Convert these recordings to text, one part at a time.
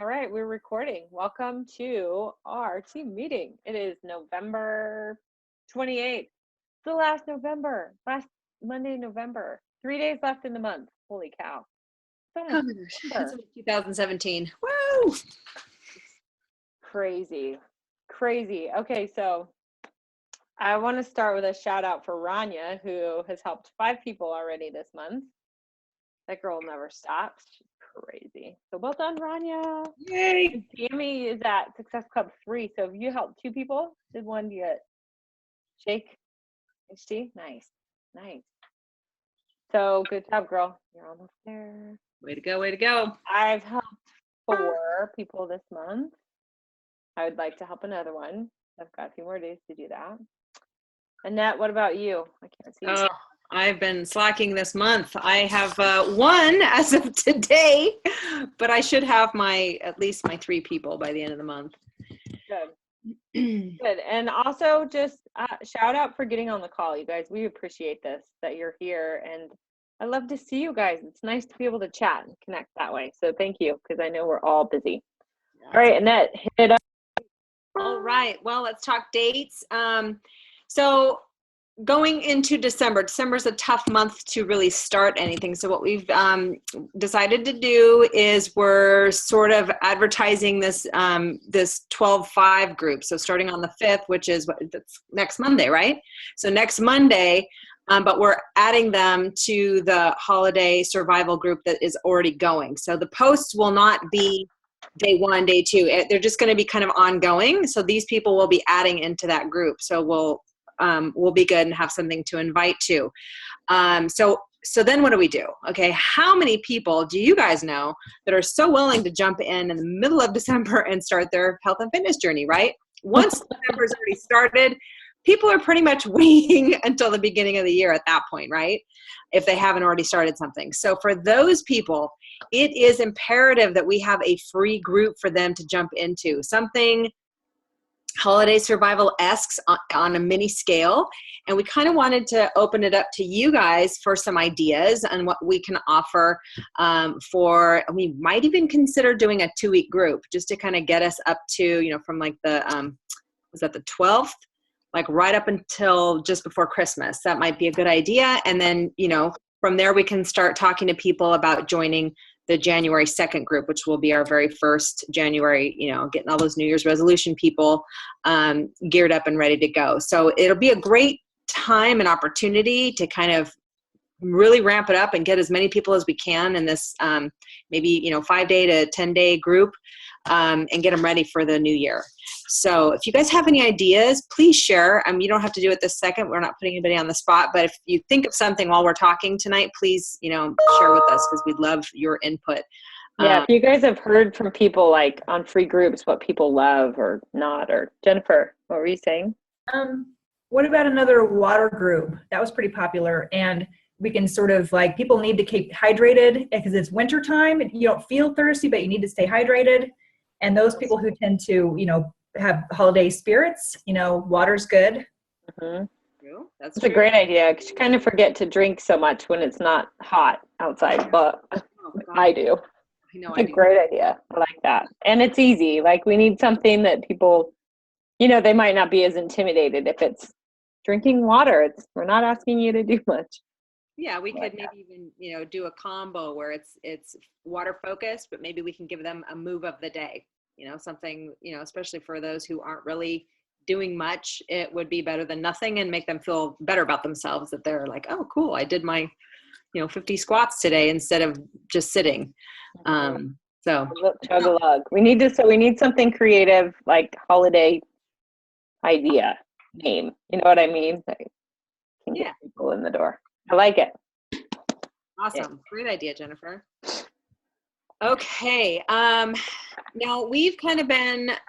All right, we're recording. Welcome to our team meeting. It is November 28th. It's the last Monday, November. 3 days left in the month. Holy cow. Oh my gosh, it's 2017. Woo! Crazy. Okay, so I want to start with a shout out for Rania, who has helped 5 people already this month. That girl never stops. She's crazy. So well done, Rania. Yay! Tammy is at Success Club 3. So if you helped 2 people, did one get shake? HD? Nice. So good job, girl. You're almost there. Way to go, way to go. I've helped 4 people this month. I would like to help another one. I've got a few more days to do that. Annette, what about you? I can't see you. I've been slacking this month. I have 1 as of today, but I should have at least my 3 people by the end of the month. Good. And also just shout out for getting on the call, you guys. We appreciate this, that you're here. And I love to see you guys. It's nice to be able to chat and connect that way. So thank you, because I know we're all busy. All right, Annette, hit it up. All right. Well, let's talk dates. So going into December is a tough month to really start anything. So what we've decided to do is we're sort of advertising this 12-5 group. So starting on the 5th, which is that's next Monday, right? So next Monday, but we're adding them to the holiday survival group that is already going. So the posts will not be day 1, day 2. They're just going to be kind of ongoing. So these people will be adding into that group. So we'll be good and have something to invite to. So then what do we do? Okay, how many people do you guys know that are so willing to jump in the middle of December and start their health and fitness journey, right? Once December's already started, people are pretty much waiting until the beginning of the year at that point, right? If they haven't already started something. So for those people, it is imperative that we have a free group for them to jump into. Something holiday survival-esque on a mini scale. And we kind of wanted to open it up to you guys for some ideas on what we can offer we might even consider doing a 2-week group just to kind of get us up to, from like was that the 12th? Like right up until just before Christmas. That might be a good idea. And then, from there we can start talking to people about joining the January 2nd group, which will be our very first January, getting all those New Year's resolution people geared up and ready to go. So it'll be a great time and opportunity to kind of really ramp it up and get as many people as we can in this maybe 5-day to 10-day group and get them ready for the new year. So if you guys have any ideas, please share. You don't have to do it this second. We're not putting anybody on the spot, but if you think of something while we're talking tonight, please, share with us because we'd love your input. Yeah, if you guys have heard from people like on free groups, what people love or not, or Jennifer, what were you saying? What about another water group? That was pretty popular. And we can sort of people need to keep hydrated because it's winter time. You don't feel thirsty, but you need to stay hydrated. And those people who tend to, have holiday spirits, water's good. Mm-hmm. That's a great idea because you kind of forget to drink so much when it's not hot outside, but I do. It's a great idea. I like that. And it's easy. Like we need something that people, they might not be as intimidated if it's drinking water. We're not asking you to do much. Yeah, we could maybe even, do a combo where it's water focused, but maybe we can give them a move of the day, something, especially for those who aren't really doing much, it would be better than nothing and make them feel better about themselves that they're like, oh, cool. I did my, 50 squats today instead of just sitting. So chug a lug. We need something creative, like holiday idea name. You know what I mean? That can get people in the door. I like it. Awesome. Great idea, Jennifer. Okay. Now we've kind of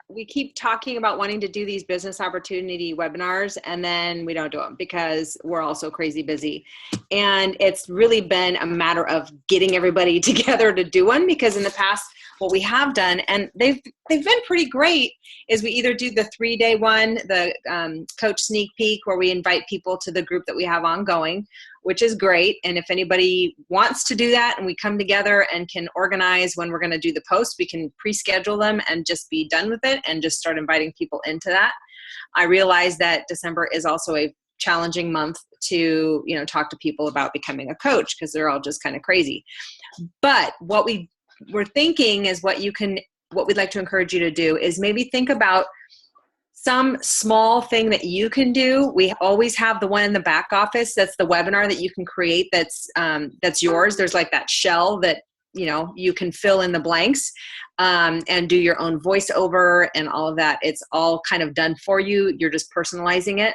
we keep talking about wanting to do these business opportunity webinars and then we don't do them because we're all so crazy busy. And it's really been a matter of getting everybody together to do one because in the past, what we have done, and they've been pretty great, is we either do the 3-day one, the coach sneak peek where we invite people to the group that we have ongoing, which is great. And if anybody wants to do that and we come together and can organize when we're going to do the post, we can pre-schedule them and just be done with it and just start inviting people into that. I realize that December is also a challenging month to, talk to people about becoming a coach because they're all just kind of crazy. But what we're thinking is what we'd like to encourage you to do is maybe think about some small thing that you can do. We always have the one in the back office. That's the webinar that you can create. That's yours. There's like that shell that, you can fill in the blanks and do your own voiceover and all of that. It's all kind of done for you. You're just personalizing it.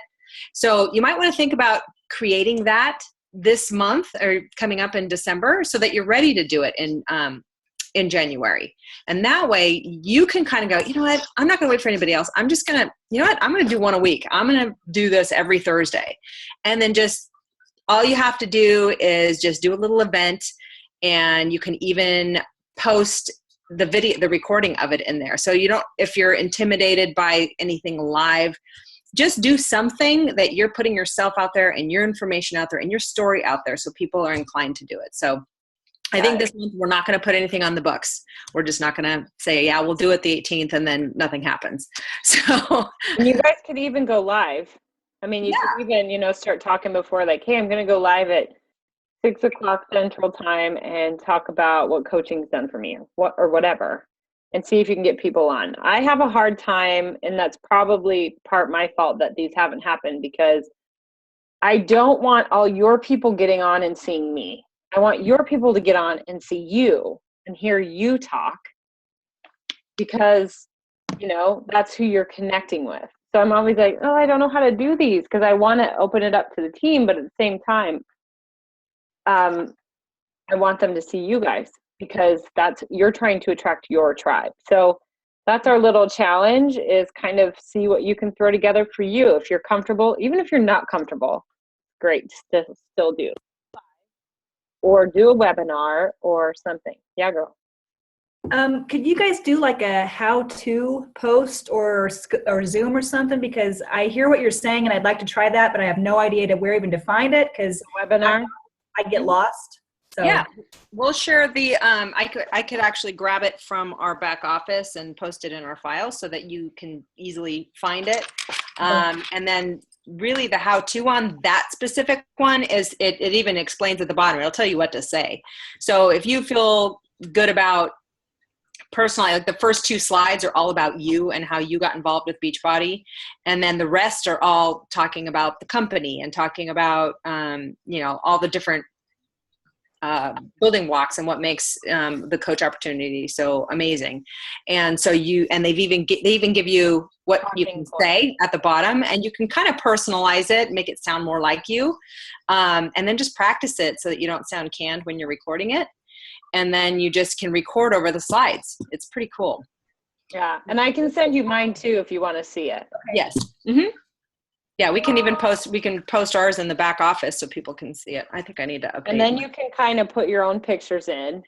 So you might want to think about creating that this month or coming up in December so that you're ready to do it in January. And that way you can kind of go, you know what, I'm not going to wait for anybody else. I'm just going to, I'm going to do one a week. I'm going to do this every Thursday. And then just all you have to do is just do a little event, and you can even post the recording of it in there. So if you're intimidated by anything live, just do something that you're putting yourself out there and your information out there and your story out there so people are inclined to do it. So I think this month we're not going to put anything on the books. We're just not going to say, yeah, we'll do it the 18th and then nothing happens. So and you guys could even go live. I mean, you could even, start talking before, like, hey, I'm going to go live at 6:00 Central Time and talk about what coaching's done for me or whatever, and see if you can get people on. I have a hard time, and that's probably part my fault that these haven't happened, because I don't want all your people getting on and seeing me. I want your people to get on and see you and hear you talk, because, that's who you're connecting with. So I'm always like, oh, I don't know how to do these, because I want to open it up to the team, but at the same time, I want them to see you guys, because you're trying to attract your tribe. So that's our little challenge, is kind of see what you can throw together for you. If you're comfortable, even if you're not comfortable, great, still do. Or do a webinar or something. Yeah, girl. Could you guys do like a how-to post or Zoom or something? Because I hear what you're saying and I'd like to try that, but I have no idea where even to find it, because webinar, I get lost. So. Yeah, we'll share the, I could actually grab it from our back office and post it in our file so that you can easily find it. And then really the how-to on that specific one is, it even explains at the bottom. It'll tell you what to say. So if you feel good about personally, like the first 2 slides are all about you and how you got involved with Beachbody. And then the rest are all talking about the company and talking about, all the different building blocks and what makes the coach opportunity so amazing. And so they even give you what you can say at the bottom, and you can kind of personalize it, make it sound more like you, and then just practice it so that you don't sound canned when you're recording it. And then you just can record over the slides. It's pretty cool. Yeah, and I can send you mine too if you want to see it. Yes. Mm-hmm. Yeah, we can post ours in the back office so people can see it. I think I need to update. And then you can kind of put your own pictures in,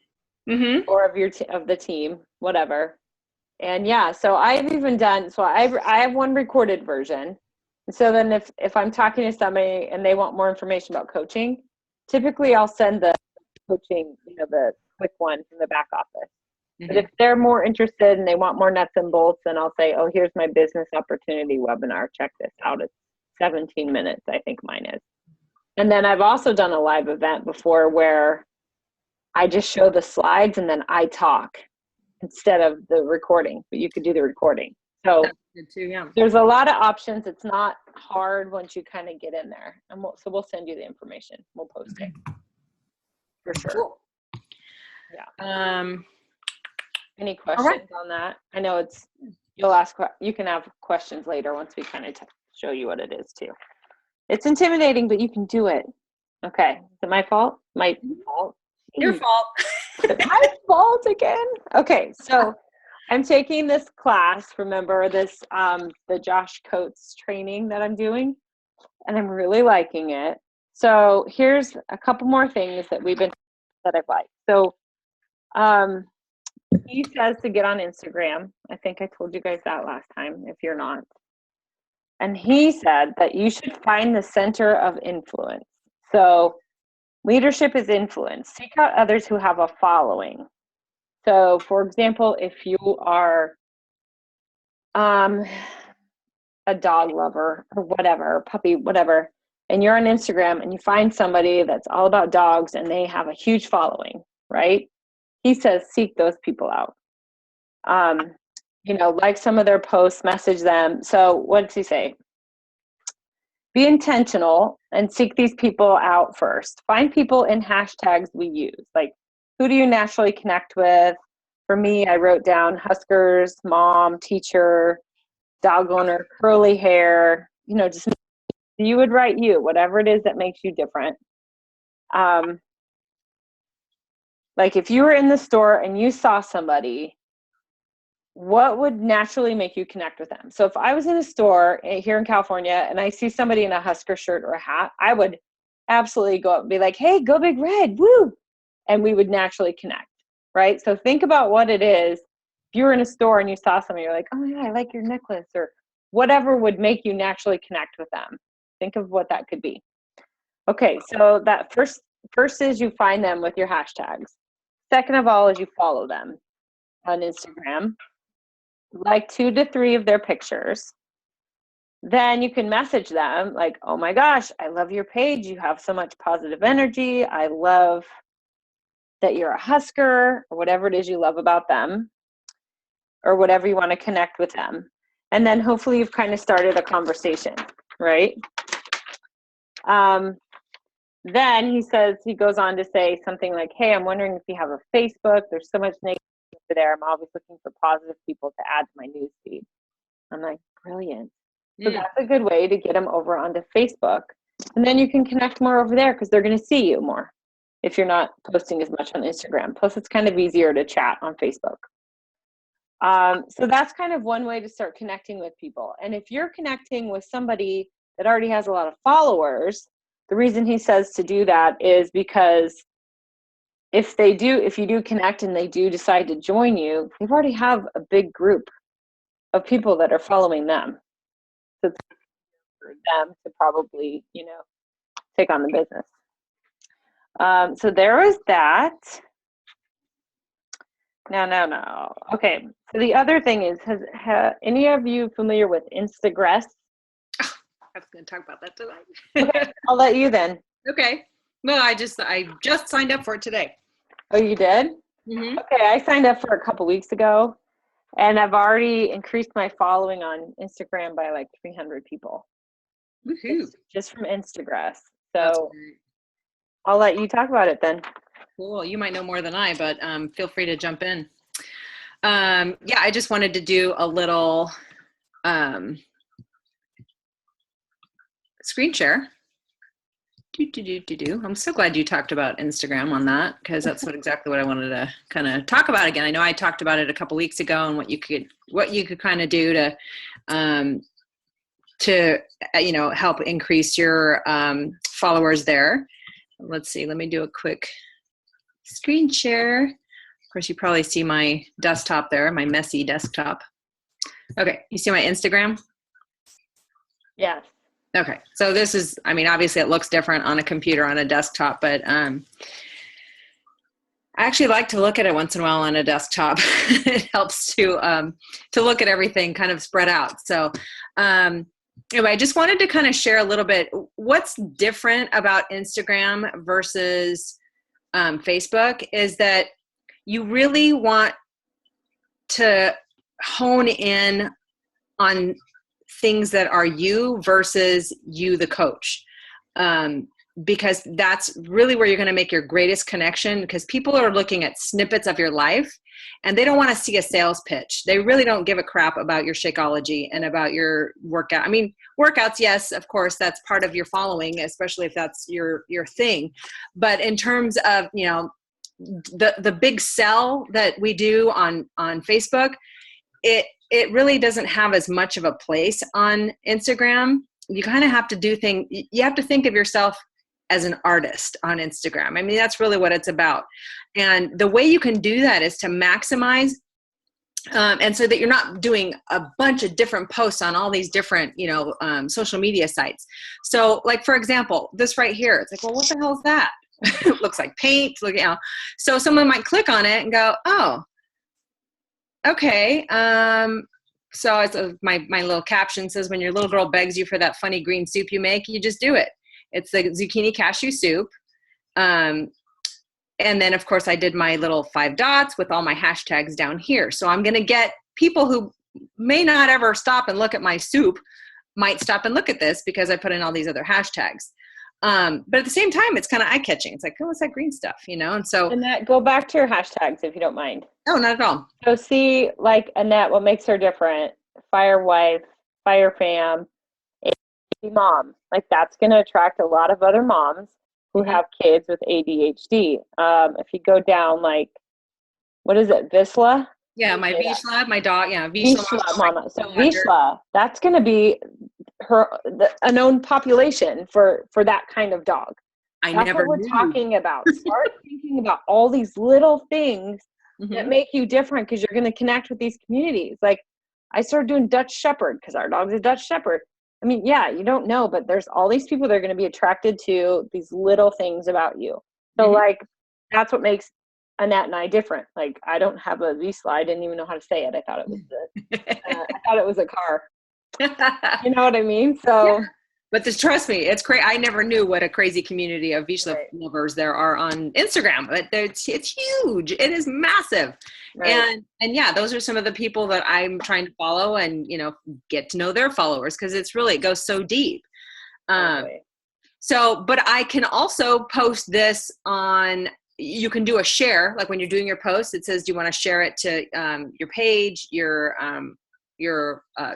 or of the team, whatever. And yeah, so I've even done, so I have one recorded version. So then if I'm talking to somebody and they want more information about coaching, typically I'll send the coaching, the quick one from the back office. But if they're more interested and they want more nuts and bolts, then I'll say, oh, here's my business opportunity webinar. Check this out. It's 17 minutes, I think mine is. And then I've also done a live event before where I just show the slides and then I talk instead of the recording, but you could do the recording. So that's good too, yeah. There's a lot of options. It's not hard once you kind of get in there. And we'll send you the information. We'll post it for sure. Cool. Yeah. Any questions on that? I know you can have questions later once we kind of show you what it is too. It's intimidating, but you can do it. Okay. Is it my fault? My fault? Your fault. My fault again? Okay. So I'm taking this class, remember this, the Josh Coates training that I'm doing, and I'm really liking it. So here's a couple more things that I've liked. So, he says to get on Instagram. I think I told you guys that last time, if you're not. And he said that you should find the center of influence. So Leadership is influence. Seek out others who have a following. So, for example, if you are a dog lover or whatever, puppy, whatever, and you're on Instagram and you find somebody that's all about dogs and they have a huge following, right? He says, seek those people out. Like some of their posts, message them. So what does he say? Be intentional and seek these people out first. Find people in hashtags we use. Like, who do you naturally connect with? For me, I wrote down Huskers, mom, teacher, dog owner, curly hair, just you would write you, whatever it is that makes you different. Like if you were in the store and you saw somebody, what would naturally make you connect with them? So if I was in a store here in California and I see somebody in a Husker shirt or a hat, I would absolutely go up and be like, hey, go Big Red, woo! And we would naturally connect, right? So think about what it is. If you were in a store and you saw somebody, you're like, oh yeah, I like your necklace, or whatever would make you naturally connect with them. Think of what that could be. Okay, so that first is you find them with your hashtags. Second of all is you follow them on Instagram. Like 2 to 3 of their pictures. Then you can message them like, oh my gosh, I love your page. You have so much positive energy. I love that you're a Husker, or whatever it is you love about them, or whatever you want to connect with them. And then hopefully you've kind of started a conversation, right? Then he goes on to say something like, hey, I'm wondering if you have a Facebook. There's so much negativity there. I'm always looking for positive people to add to my newsfeed. I'm like, brilliant. So that's a good way to get them over onto Facebook. And then you can connect more over there because they're going to see you more if you're not posting as much on Instagram. Plus, it's kind of easier to chat on Facebook. So that's kind of one way to start connecting with people. And if you're connecting with somebody that already has a lot of followers, the reason he says to do that is because if you do connect and they do decide to join you, they already have a big group of people that are following them. So it's for them to probably, take on the business. So there was that. No. Okay. So the other thing is, has any of you familiar with Instagress? I was going to talk about that tonight. Okay, I'll let you then. Okay. No, I just signed up for it today. Oh, you did? Mm-hmm. Okay, I signed up for it a couple weeks ago, and I've already increased my following on Instagram by like 300 people. Woohoo! Just from Instagress. So I'll let you talk about it then. Cool. You might know more than I, but feel free to jump in. I just wanted to do a little screen share. I'm so glad you talked about Instagram on that, because that's exactly what I wanted to kind of talk about again. I know I talked about it a couple weeks ago and what you could kind of do to help increase your followers there. Let's see. Let me do a quick screen share. Of course, you probably see my desktop there, my messy desktop. Okay, you see my Instagram? Yes. Okay, so this is, obviously it looks different on a computer, on a desktop, but I actually like to look at it once in a while on a desktop. It helps to look at everything kind of spread out. So anyway, I just wanted to kind of share a little bit what's different about Instagram versus Facebook is that you really want to hone in on things that are you versus you, the coach. Because that's really where you're going to make your greatest connection, because people are looking at snippets of your life and they don't want to see a sales pitch. They really don't give a crap about your Shakeology and about your workout. Workouts, yes, of course, that's part of your following, especially if that's your thing. But in terms of, the big sell that we do on Facebook, it really doesn't have as much of a place on Instagram. You kind of have to you have to think of yourself as an artist on Instagram. That's really what it's about. And the way you can do that is to maximize, and so that you're not doing a bunch of different posts on all these different, social media sites. So like, for example, this right here, it's like, well, what the hell is that? It looks like paint. Look, so someone might click on it and go, oh, okay. So as my little caption says, when your little girl begs you for that funny green soup you make, you just do it. It's the zucchini cashew soup. And then of course I did my little 5 dots with all my hashtags down here. So I'm going to get people who may not ever stop and look at my soup might stop and look at this because I put in all these other hashtags. But at the same time, it's kind of eye-catching. It's like, oh, what's that green stuff, And so, and that, go back to your hashtags if you don't mind. No, not at all. So see, like Annette, what makes her different? Fire wife, fire fam, ADHD mom. Like that's going to attract a lot of other moms who have kids with ADHD. If you go down, like, what is it, Visla? Yeah, my Vishla, my dog. Yeah, Vishla mama. So Vishla, that's going to be a known population for that kind of dog. That's what we're talking about. Start thinking about all these little things that make you different because you're going to connect with these communities. Like I started doing Dutch Shepherd because our dog's a Dutch Shepherd. I mean, yeah, you don't know, but there's all these people that are going to be attracted to these little things about you. So like that's what makes Annette and I different. Like I don't have a V-slide. I didn't even know how to say it. I thought it was I thought it was a car. You know what I mean? So, but trust me, it's crazy. I never knew what a crazy community of Vishla lovers there are on Instagram. But it's huge. It is massive. Right. And yeah, those are some of the people that I'm trying to follow and get to know their followers because it goes so deep. So, but I can also post this on. You can do a share, like when you're doing your post, it says, do you want to share it to your page, your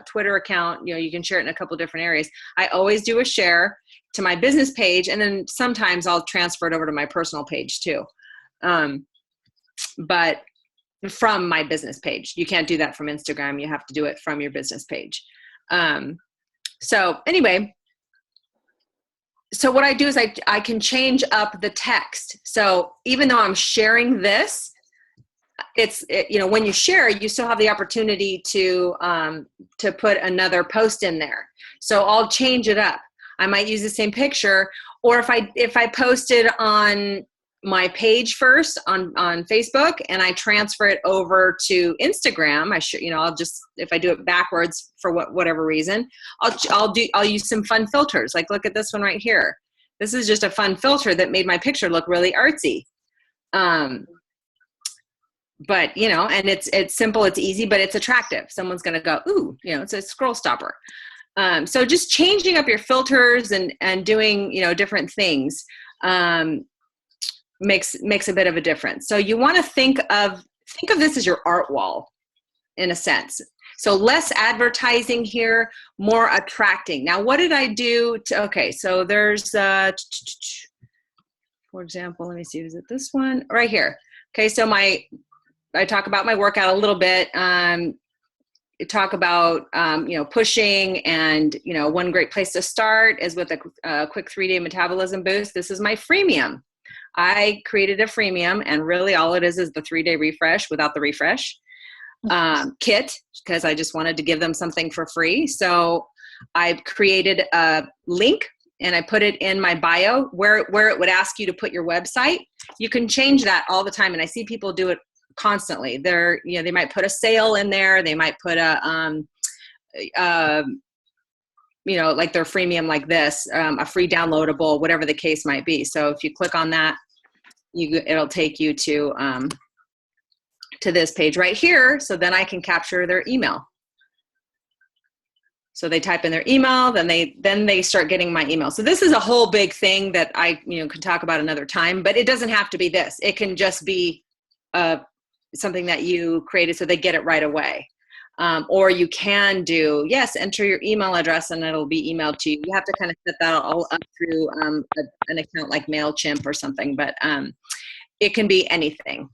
Twitter account? You can share it in a couple different areas. I always do a share to my business page, and then sometimes I'll transfer it over to my personal page too. But from my business page, you can't do that from Instagram. You have to do it from your business page. So anyway, so what I do is I can change up the text. So even though I'm sharing this, when you share, you still have the opportunity to put another post in there. So I'll change it up. I might use the same picture, or if I posted on my page first on Facebook and I transfer it over to Instagram, I'll just, if I do it backwards for whatever reason, I'll use some fun filters. Like look at this one right here. This is just a fun filter that made my picture look really artsy. But and it's simple, it's easy, but it's attractive. Someone's going to go, ooh, it's a scroll stopper. So just changing up your filters and doing, different things, makes a bit of a difference. So you want to think of this as your art wall in a sense. So less advertising here, more attracting. Now, what did I do okay, so there's, for example, let me see, is it this one? Right here. Okay, so I talk about my workout a little bit. Talk about, pushing and, one great place to start is with a quick 3-day metabolism boost. This is my freemium. I created a freemium, and really all it is the 3-day refresh without the refresh kit, because I just wanted to give them something for free. So I created a link and I put it in my bio where it would ask you to put your website. You can change that all the time, and I see people do it constantly. They might put a sale in there. They might put like their freemium like this, a free downloadable, whatever the case might be. So if you click on that, it'll take you to this page right here. So then I can capture their email. So they type in their email, then they start getting my email. So this is a whole big thing that I could talk about another time, but it doesn't have to be this. It can just be something that you created so they get it right away. Or you can do, enter your email address and it'll be emailed to you. You have to kind of set that all up through an account like MailChimp or something, but it can be anything.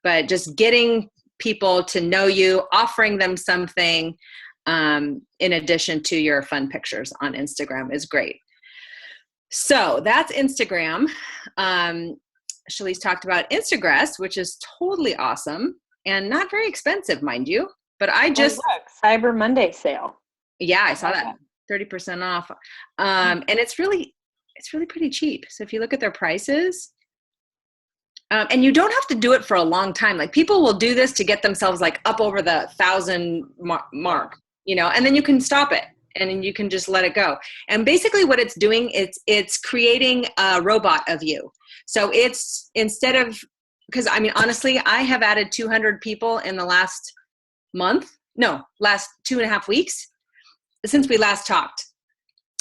But just getting people to know you, offering them something in addition to your fun pictures on Instagram is great. So that's Instagram. Shalise talked about instragress, which is totally awesome and not very expensive, mind you. But I just Cyber Monday sale. Yeah, I saw that 30% off. And it's really pretty cheap. So if you look at their prices, And you don't have to do it for a long time. Like people will do this to get themselves like up over the 1,000 mark, you know, and then you can stop it and then you can just let it go. And basically what it's doing, it's creating a robot of you. So it's instead of, because I mean, honestly, I have added 200 people in the last last 2.5 weeks since we last talked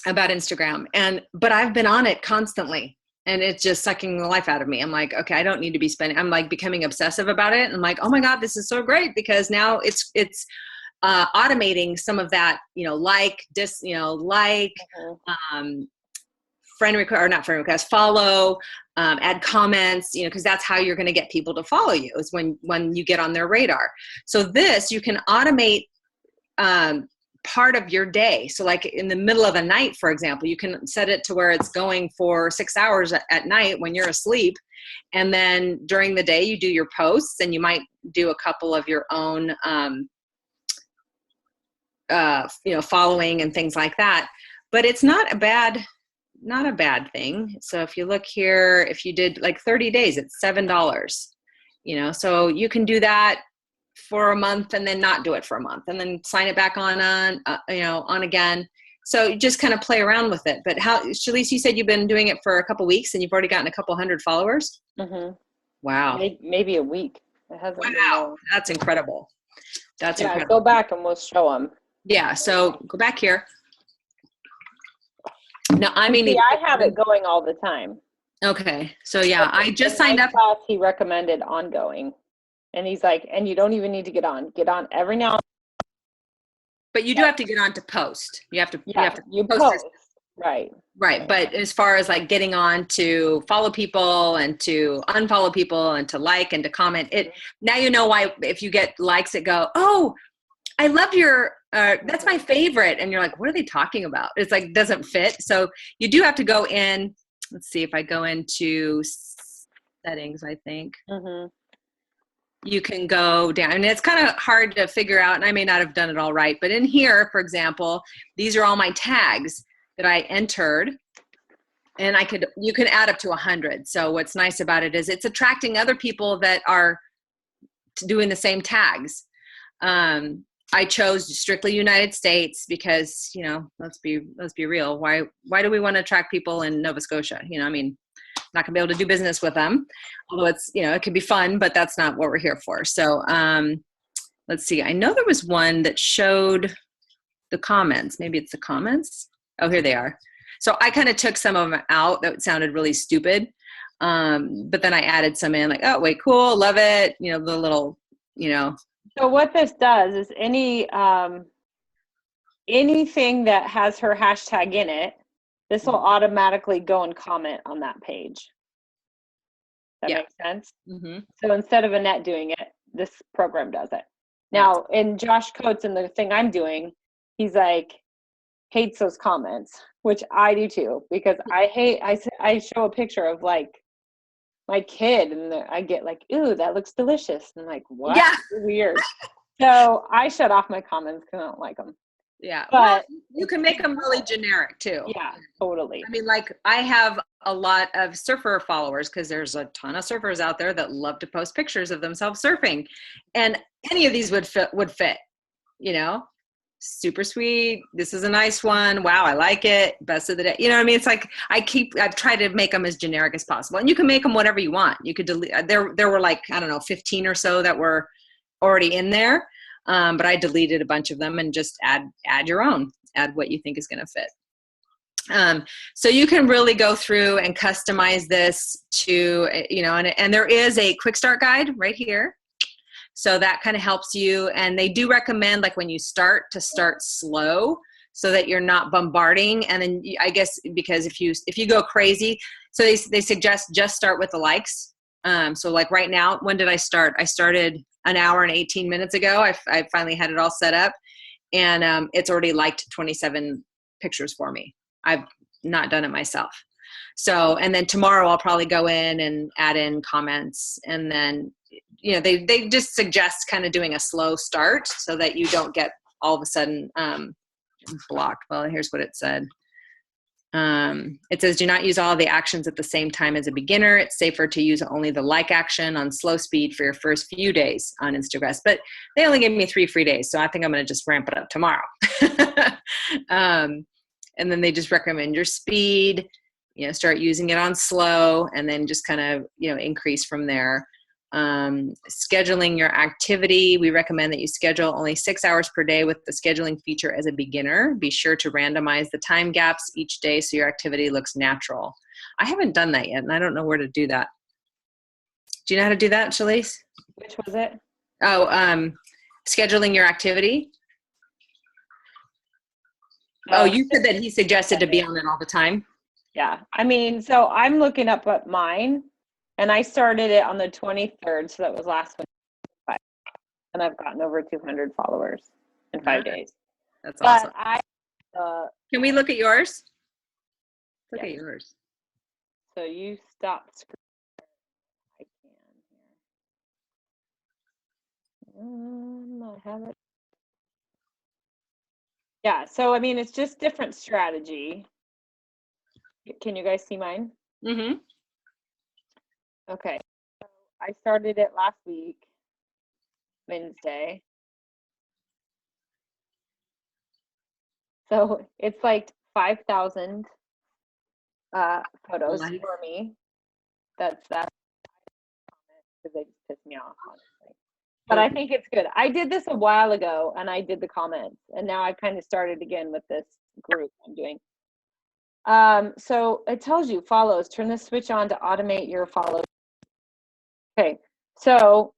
about Instagram. But I've been on it constantly. And it's just sucking the life out of me. I'm like, okay, I don't need to be spending. I'm like becoming obsessive about it. And I'm like, oh my God, this is so great because now it's automating some of that, you know, friend request, or not friend request, follow, add comments, you know, because that's how you're going to get people to follow you is when you get on their radar. So this, you can automate part of your day. So like in the middle of the night, for example, you can set it to where it's going for 6 hours at night when you're asleep. And then during the day you do your posts and you might do a couple of your own, you know, following and things like that. But it's not a bad thing. So if you look here, if you did like 30 days, it's $7, you know, so you can do that for a month and then not do it for a month and then sign it back on again. So you just kind of play around with it. But how, Shalise, you said you've been doing it for a couple weeks and you've already gotten a couple hundred followers. Mm-hmm. Wow. Maybe a week. It hasn't been wow. That's incredible. That's incredible. Go back and we'll show them. Yeah. So go back here. No, I mean, I have it going all the time. Okay. So yeah, I just signed up. Class, he recommended ongoing. And he's like, and you don't even need to get on every now and then. But you do have to get on to post. You have to post. Right. But as far as like getting on to follow people and to unfollow people and to like and to comment, now you know why if you get likes that go, oh, I love your, that's my favorite. And you're like, what are they talking about? It's like, doesn't fit. So you do have to go in. Let's see if I go into settings, I think. Mm-hmm. You can go down and it's kind of hard to figure out and I may not have done it all right, but in here, for example, these are all my tags that I entered and you can add up to 100. So what's nice about it is it's attracting other people that are doing the same tags. I chose strictly United States because, you know, let's be real. Why do we want to attract people in Nova Scotia? You know, I mean, not gonna be able to do business with them, although it's, you know, it could be fun, but that's not what we're here for. So let's see. I know there was one that showed the comments. Maybe it's the comments. Oh, here they are. So I kind of took some of them out that sounded really stupid. But then I added some in like, oh, wait, cool. Love it. You know, the little, you know. So what this does is anything that has her hashtag in it, this will automatically go and comment on that page. That makes sense? Mm-hmm. So instead of Annette doing it, this program does it. Now, in Josh Coates and the thing I'm doing, he's like, hates those comments, which I do too, because I show a picture of like my kid and I get like, ooh, that looks delicious. And I'm like, what? Yeah. Weird. So I shut off my comments because I don't like them. Yeah, but you can make them really generic too. Yeah, totally. I mean, like I have a lot of surfer followers because there's a ton of surfers out there that love to post pictures of themselves surfing, and any of these would fit. You know, super sweet. This is a nice one. Wow, I like it. Best of the day. You know what I mean? It's like I've tried to make them as generic as possible, and you can make them whatever you want. You could delete. There were like, I don't know, 15 or so that were already in there. But I deleted a bunch of them and just add your own, add what you think is going to fit. So you can really go through and customize this to, you know, and there is a quick start guide right here. So that kind of helps you. And they do recommend like when you start to start slow so that you're not bombarding. And then I guess, because if you go crazy, so they suggest just start with the likes. So like right now, when did I start? I started an hour and 18 minutes ago. I finally had it all set up and it's already liked 27 pictures for me. I've not done it myself. So, and then tomorrow I'll probably go in and add in comments, and then, you know, they just suggest kind of doing a slow start so that you don't get all of a sudden blocked. Well, here's what it said. It says, do not use all the actions at the same time as a beginner. It's safer to use only the like action on slow speed for your first few days on instragress. But they only gave me 3 free days, so I think I'm going to just ramp it up tomorrow. And then they just recommend your speed, start using it on slow, and then just kind of, increase from there. Scheduling your activity. We recommend that you schedule only 6 hours per day with the scheduling feature as a beginner. Be sure to randomize the time gaps each day so your activity looks natural. I haven't done that yet, and I don't know where to do that. Do you know how to do that, Shalise? Which was it? Oh, scheduling your activity. Oh, you said that he suggested to be on it all the time? Yeah. I mean, so I'm looking up at mine, and I started it on the 23rd, so that was last week. And I've gotten over 200 followers in 5 days. That's awesome. Can we look at yours? Look at yours. So you stop screen. I can here. I have it. Yeah, so I mean, it's just different strategy. Can you guys see mine? Mm-hmm. Okay. So I started it last week, Wednesday. So it's like 5,000 photos for me. That's because they just piss me off, honestly. But I think it's good. I did this a while ago, and I did the comments, and now I've kind of started again with this group I'm doing. So it tells you follows. Turn the switch on to automate your follows. Okay, so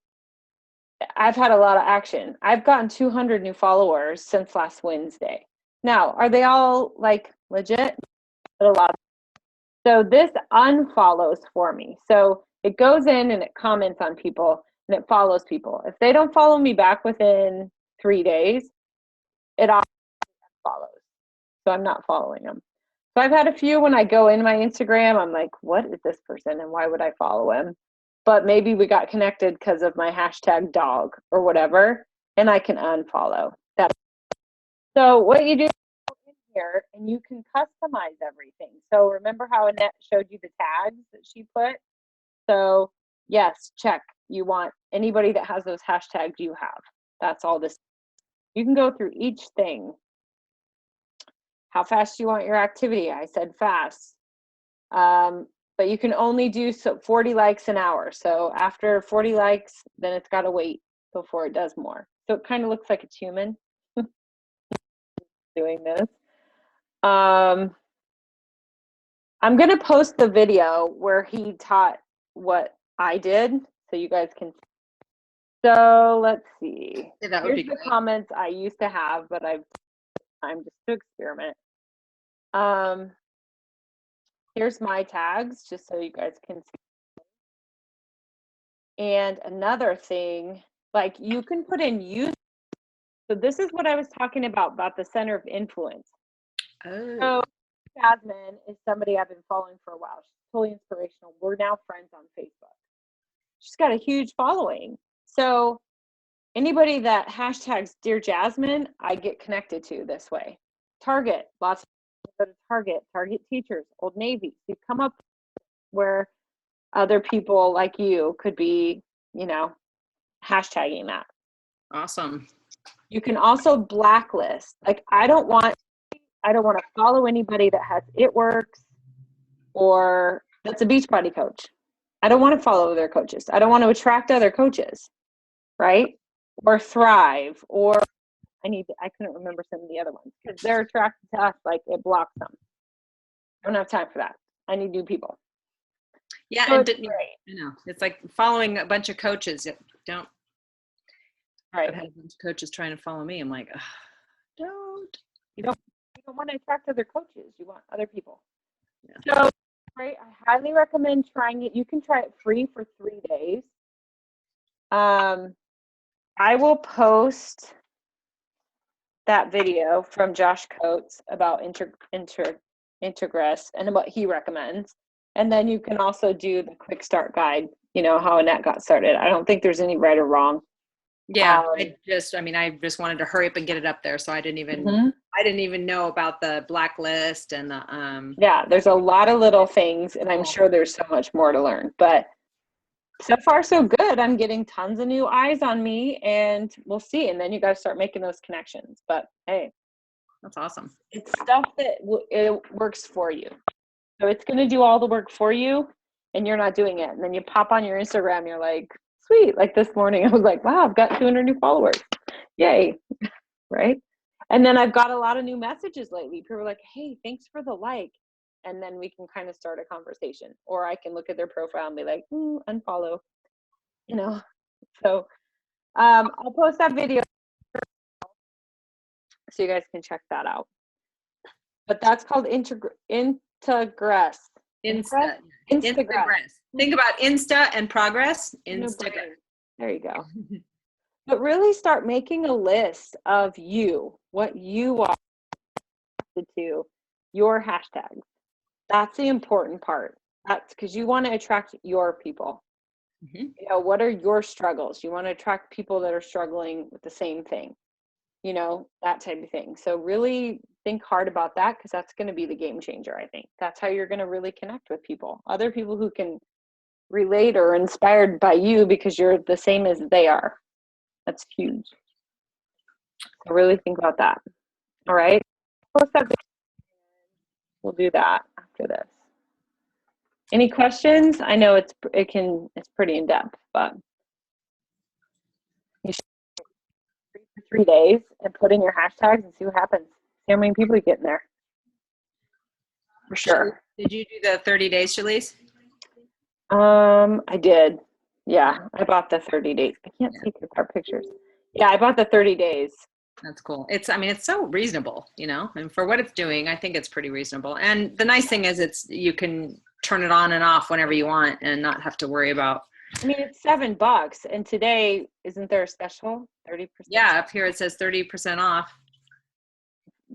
I've had a lot of action. I've gotten 200 new followers since last Wednesday. Now, are they all like legit? But a lot. So this unfollows for me. So it goes in and it comments on people and it follows people. If they don't follow me back within 3 days, it follows. So I'm not following them. So I've had a few when I go in my Instagram, I'm like, what is this person and why would I follow him? But maybe we got connected because of my hashtag dog or whatever, and I can unfollow that. So what you do in here, and you can customize everything. So remember how Annette showed you the tags that she put? So yes, check. You want anybody that has those hashtags you have. That's all this. You can go through each thing. How fast do you want your activity? I said fast. But you can only do 40 likes an hour. So after 40 likes, then it's got to wait before it does more. So it kind of looks like it's human doing this. I'm going to post the video where he taught what I did so you guys can see. So let's see. Yeah, that would be Here's the great. comments I used to have, but I've time just to experiment. Here's my tags, just so you guys can see. And another thing, like you can put in use. So this is what I was talking about the center of influence. Oh. So Jasmine is somebody I've been following for a while. She's totally inspirational. We're now friends on Facebook. She's got a huge following. So anybody that hashtags Dear Jasmine, I get connected to this way. Target, lots of people go to Target teachers, Old Navy. You come up where other people like you could be, hashtagging that. Awesome. You can also blacklist. Like I don't want to follow anybody that has It Works or that's a Beachbody coach. I don't want to follow their coaches. I don't want to attract other coaches, right? Or Thrive, or I couldn't remember some of the other ones because they're attracted to us, like it blocks them. I don't have time for that. I need new people. Yeah, so and it's like following a bunch of coaches. Don't. Right. I've had a bunch of coaches trying to follow me. I'm like, don't. You don't want to attract other coaches. You want other people. Yeah. So, right, I highly recommend trying it. You can try it free for 3 days. I will post that video from Josh Coates about intragress and what he recommends. And then you can also do the quick start guide, how Annette got started. I don't think there's any right or wrong. Yeah, I just wanted to hurry up and get it up there, so I didn't even know about the blacklist and the Yeah, there's a lot of little things, and I'm sure there's so much more to learn. But so far, so good. I'm getting tons of new eyes on me, and we'll see. And then you guys start making those connections. But hey, that's awesome. It's stuff that it works for you. So it's going to do all the work for you, and you're not doing it. And then you pop on your Instagram, you're like, sweet. Like this morning, I was like, wow, I've got 200 new followers. Yay. Right. And then I've got a lot of new messages lately. People are like, hey, thanks for the like. And then we can kind of start a conversation, or I can look at their profile and be like, unfollow, So I'll post that video so you guys can check that out. But that's called intragress. Instagress. Think about Insta and progress. Instagress. There you go. But really start making a list of what you are to your hashtags. That's the important part. That's because you want to attract your people. Mm-hmm. What are your struggles? You want to attract people that are struggling with the same thing, that type of thing. So really think hard about that, because that's going to be the game changer, I think. That's how you're going to really connect with people, other people who can relate or inspired by you because you're the same as they are. That's huge. So really think about that. All right. We'll do that after this. Any questions? I know it's pretty in depth, but you should 3 days and put in your hashtags and see what happens. See how many people you get in there. For sure. Did you do the 30 days, Shalise? I did. Yeah, I bought the 30 days. I can't see our pictures. Yeah, I bought the 30 days. That's cool. It's so reasonable, and for what it's doing, I think it's pretty reasonable. And the nice thing is you can turn it on and off whenever you want and not have to worry about. It's $7, and today, isn't there a special 30%? Yeah, up here it says 30% off.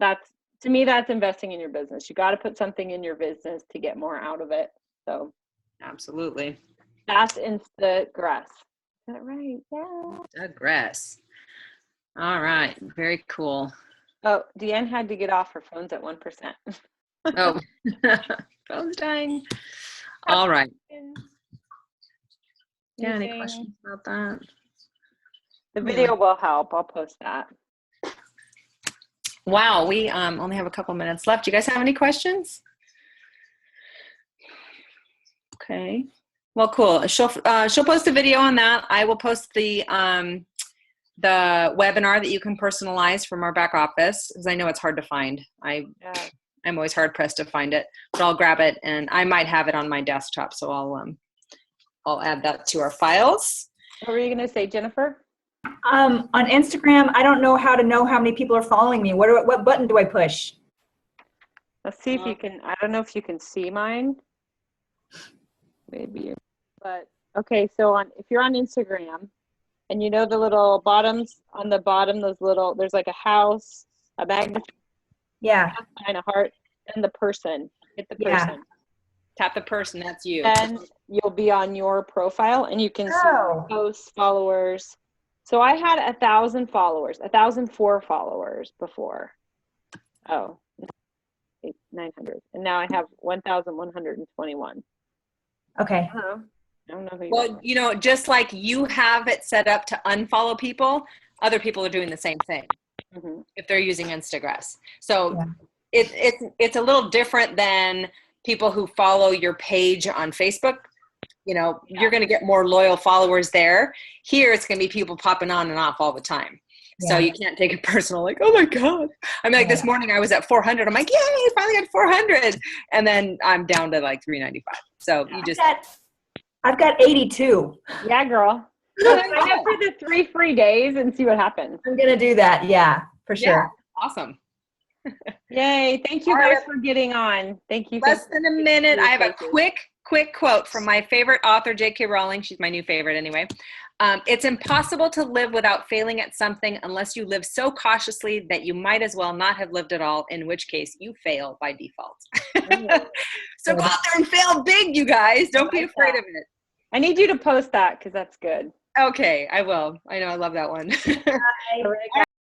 To me, that's investing in your business. You got to put something in your business to get more out of it. So absolutely. That's instragress. Is that right? Yeah. Instragress. All right. Very cool. Oh, Deanne had to get off. Her phone's at 1%. Oh, phone's dying. All right. Yeah, any questions about that? The video will help. I'll post that. Wow, we only have a couple minutes left. Do you guys have any questions? Okay. Well, cool. She'll post a video on that. I will post the webinar that you can personalize from our back office, because I know it's hard to find. I'm always hard pressed to find it, but I'll grab it, and I might have it on my desktop, so I'll add that to our files. What were you going to say, Jennifer? On Instagram, I don't know how to know how many people are following me. What button do I push? Let's see if you can. I don't know if you can see mine. Maybe. But okay, so if you're on Instagram, and the little bottoms on the bottom, there's like a house, a magnet, and a heart, and the person. Hit the person. Yeah. Tap the person. That's you. And you'll be on your profile, and you can see posts, followers. So I had 1,000 followers, 1,004 followers before. 900, and now I have 1,121. Okay. I don't know who you are. Just like you have it set up to unfollow people, other people are doing the same thing if they're using Instagress. So it's a little different than people who follow your page on Facebook. You're going to get more loyal followers there. Here, it's going to be people popping on and off all the time. Yeah. So you can't take it personal, like, oh my God. This morning I was at 400. I'm like, yay, finally got 400. And then I'm down to like 395. So I've got 82. Yeah, girl. So sign up for the 3 free days and see what happens. I'm going to do that. Yeah, for sure. Yeah, awesome. Yay. Thank you guys for getting on. Thank you. Less than a minute. I have a quick quote from my favorite author, J.K. Rowling. She's my new favorite anyway. It's impossible to live without failing at something unless you live so cautiously that you might as well not have lived at all, in which case you fail by default. So go out there and fail big, you guys. Don't be afraid of it. I need you to post that, because that's good. Okay, I will. I know, I love that one. Bye.